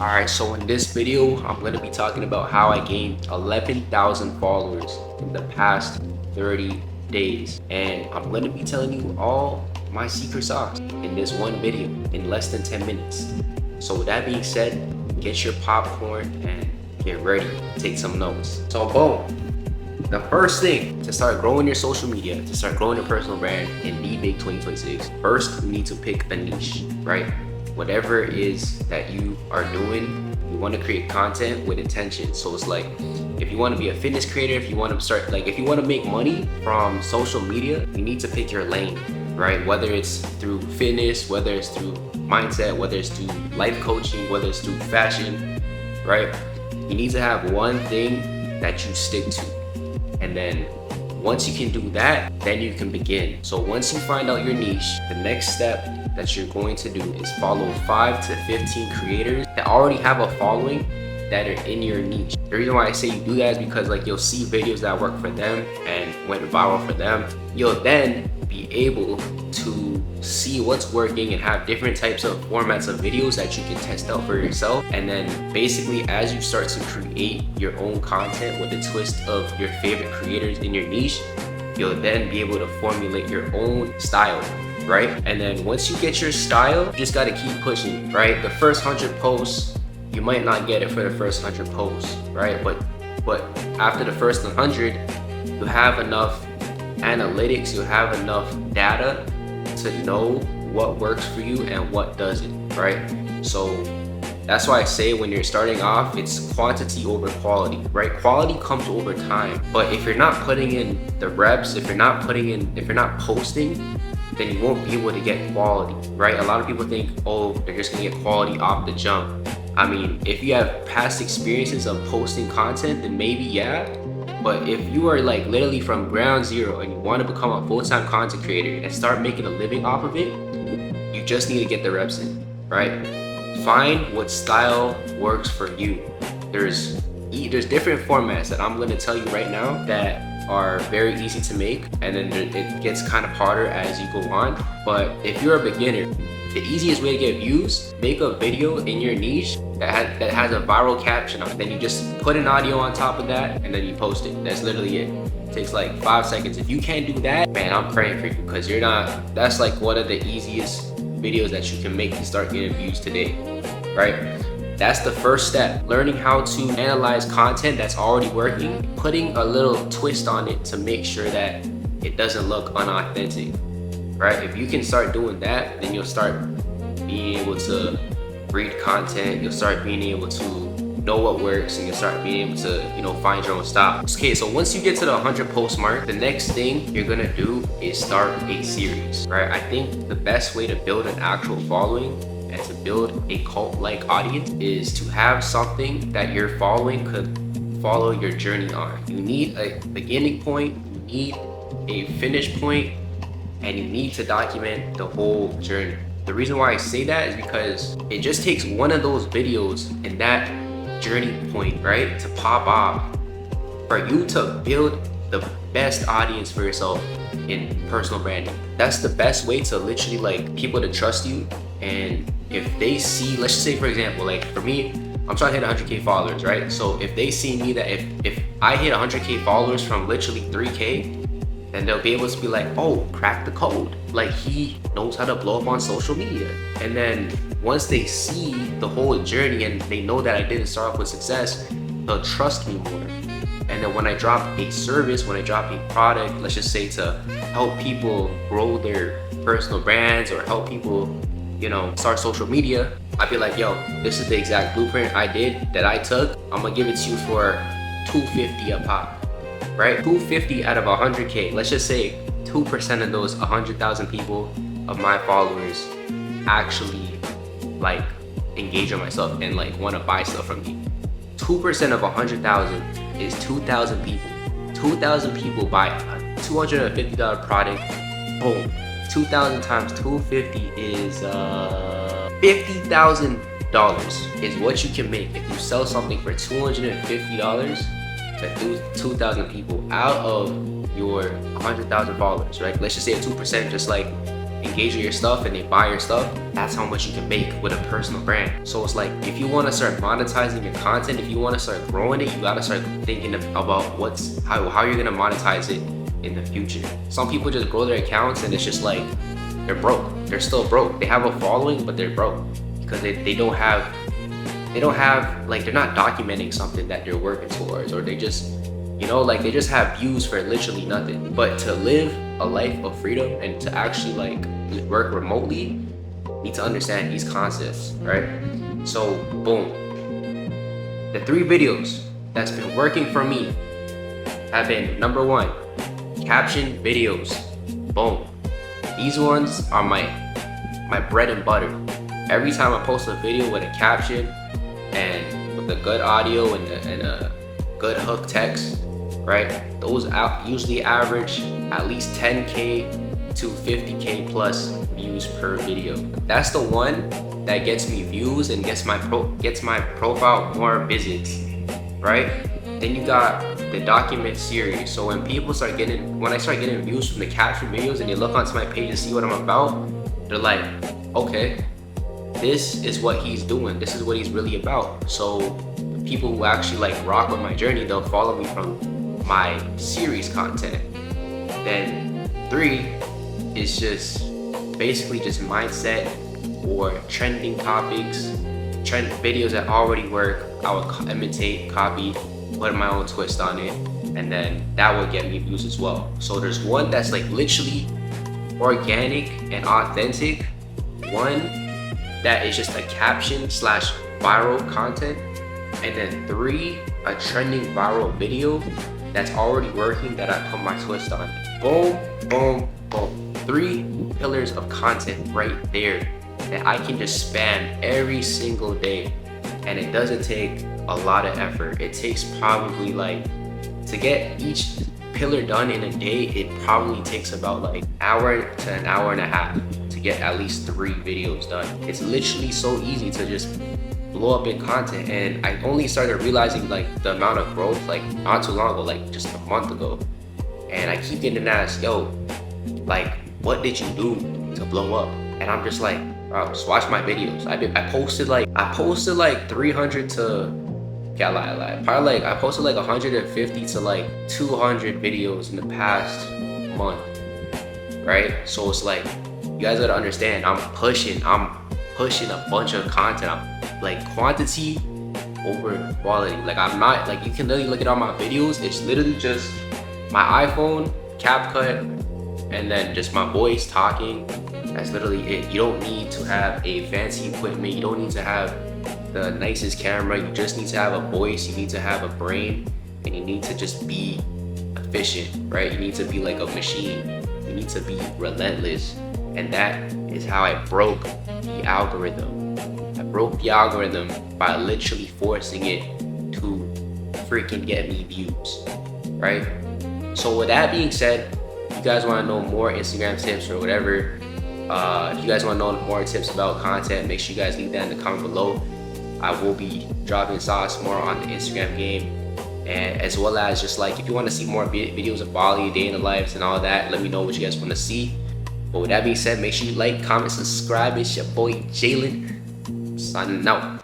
Alright, so in this video, I'm going to be talking about how I gained 11,000 followers in the past 30 days. And I'm going to be telling you all my secret sauce in this one video in less than 10 minutes. So with that being said, get your popcorn and get ready to take some notes. So boom, the first thing to start growing your social media, to start growing your personal brand in Be Big 2026, first you need to pick a niche, right? Whatever it is that you are doing, you want to create content with intention. So it's like, if you want to be a fitness creator, if you want to start, like if you want to make money from social media, you need to pick your lane, right? Whether it's through fitness, whether it's through mindset, whether it's through life coaching, whether it's through fashion, right? You need to have one thing that you stick to. And then once you can do that, then you can begin. So once you find out your niche, the next step that you're going to do is follow 5 to 15 creators that already have a following that are in your niche. The reason why I say you do that is because like you'll see videos that work for them and went viral for them. You'll then be able to see what's working and have different types of formats of videos that you can test out for yourself. And then basically as you start to create your own content with a twist of your favorite creators in your niche, you'll then be able to formulate your own style, right? And then once you get your style, you just gotta keep pushing, right? The first 100 posts, you might not get it for the first 100 posts, right? But after the first 100, you have enough analytics, you have enough data to know what works for you and what doesn't, right? So that's why I say when you're starting off, it's quantity over quality, right? Quality comes over time, but if you're not putting in the reps, if you're not posting, then you won't be able to get quality, right? A lot of people think, oh, they're just gonna get quality off the jump. I mean, if you have past experiences of posting content, then maybe, yeah. But if you are like literally from ground zero and you want to become a full-time content creator and start making a living off of it, you just need to get the reps in, right? Find what style works for you. There's different formats that I'm gonna tell you right now that are very easy to make, and then it gets kind of harder as you go on. But if you're a beginner, the easiest way to get views, make a video in your niche that has a viral caption on it. Then you just put an audio on top of that and then you post it. That's literally it. It takes like 5 seconds. If you can't do that, man, I'm praying for you, because that's like one of the easiest videos that you can make to start getting views today, right? That's the first step. Learning how to analyze content that's already working, putting a little twist on it to make sure that it doesn't look unauthentic, right? If you can start doing that, then you'll start being able to read content, you'll start being able to know what works, and you'll start being able to, find your own style. Okay, so once you get to the 100 post mark, the next thing you're gonna do is start a series, right? I think the best way to build an actual following and to build a cult-like audience is to have something that your following could follow your journey on. You need a beginning point, you need a finish point, and you need to document the whole journey. The reason why I say that is because it just takes one of those videos in that journey point, right, to pop off for you to build the best audience for yourself in personal branding. That's the best way to literally like people to trust you. And if they see, let's just say for example, like for me, I'm trying to hit 100K followers, right? So if they see me that if I hit 100K followers from literally 3K, then they'll be able to be like, oh, crack the code. Like he knows how to blow up on social media. And then once they see the whole journey and they know that I didn't start off with success, they'll trust me more. And then when I drop a service, when I drop a product, let's just say to help people grow their personal brands or help people, start social media, I'd be like, yo, this is the exact blueprint that I took. I'm gonna give it to you for $250 a pop. Right? 250 out of 100K. Let's just say 2% of those 100,000 people of my followers actually like engage on myself and like want to buy stuff from me. 2% of 100,000 is 2,000 people. 2,000 people buy a $250 product. Boom. 2,000 times 250 is $50,000 is what you can make if you sell something for $250 to 2,000 people out of your 100,000 followers, right? Let's just say a 2%, just like engage with your stuff and they buy your stuff, that's how much you can make with a personal brand. So it's like, if you want to start monetizing your content, if you want to start growing it, you got to start thinking about how you're going to monetize it in the future. Some people just grow their accounts and it's just like they're broke. They're still broke. They have a following, but they're broke because they don't have like, they're not documenting something that they're working towards, or they just, you know, like, they just have views for literally nothing. But to live a life of freedom and to actually like work remotely, you need to understand these concepts, right? So boom, the 3 videos that's been working for me have been, number 1, caption videos. Boom. These ones are my bread and butter. Every time I post a video with a caption and with a good audio and a good hook text, right? Those usually average at least 10K to 50K plus views per video. That's the one that gets me views and gets my profile more visits, right? Then you got the document series. So when I start getting views from the caption videos and they look onto my page and see what I'm about, they're like, okay, this is what he's doing. This is what he's really about. So people who actually like rock with my journey, they'll follow me from my series content. Then 3 is just basically just mindset or trending topics, trend videos that already work. I would imitate, copy, put my own twist on it, and then that would get me views as well. So there's one that's like literally organic and authentic, one that is just a caption / viral content, and then 3, a trending viral video that's already working that I put my twist on. Boom, boom, boom. 3 pillars of content right there that I can just spam every single day, and it doesn't take a lot of effort. It takes probably like, to get each pillar done in a day, it probably takes about like an hour to an hour and a half to get at least 3 videos done. It's literally so easy to just blow up in content, and I only started realizing like the amount of growth like not too long ago, like just a month ago. And I keep getting asked, yo, like, what did you do to blow up? And I'm just like, bro, just watch my videos. I posted like 300 to, can't lie, probably like I posted like 150 to like 200 videos in the past month, right? So it's like, you guys gotta understand, I'm pushing a bunch of content. I'm like quantity over quality. Like, I'm not, like, you can literally look at all my videos. It's literally just my iPhone, CapCut, and then just my voice talking. That's literally it. You don't need to have a fancy equipment. You don't need to have the nicest camera. You just need to have a voice. You need to have a brain, and you need to just be efficient, right? You need to be like a machine. You need to be relentless. And that is how I broke the algorithm. I broke the algorithm by literally forcing it to freaking get me views, right? So with that being said, if you guys want to know more Instagram tips or whatever, if you guys want to know more tips about content, make sure you guys leave that in the comment below. I will be dropping sauce more on the Instagram game, and as well as just like, if you want to see more videos of Bali, day in the lives and all that, let me know what you guys want to see. But with that being said, make sure you like, comment, subscribe. It's your boy Jalen, signing out.